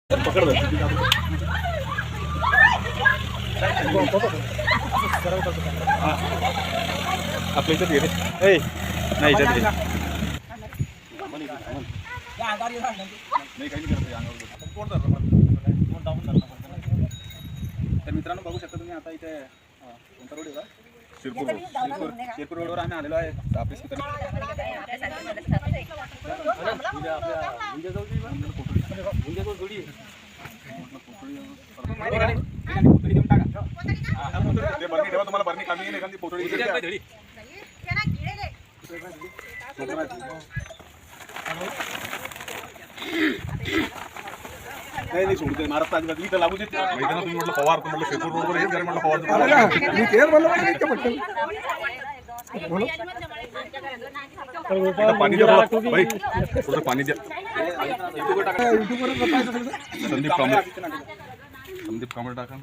पकड़ दो आपल्या इथं घे रे. नाही इथं घे. तर मित्रांनो बघू शकता तुम्ही आता इथे कोणता रोड आहे शिरपूर रोडवर आम्ही आलेलो आहे. तुम्हाला बरणी कामी एखादी पोतळी नाही सोडते महाराष्ट्र अजिबात इथं लागू देत तुम्ही म्हटलं पवार म्हटलं शेतूर रोडवर हेच घर म्हटलं पवार पाणी द्या भाई थोडं पाणी द्या. संदीप कांबळे टाका.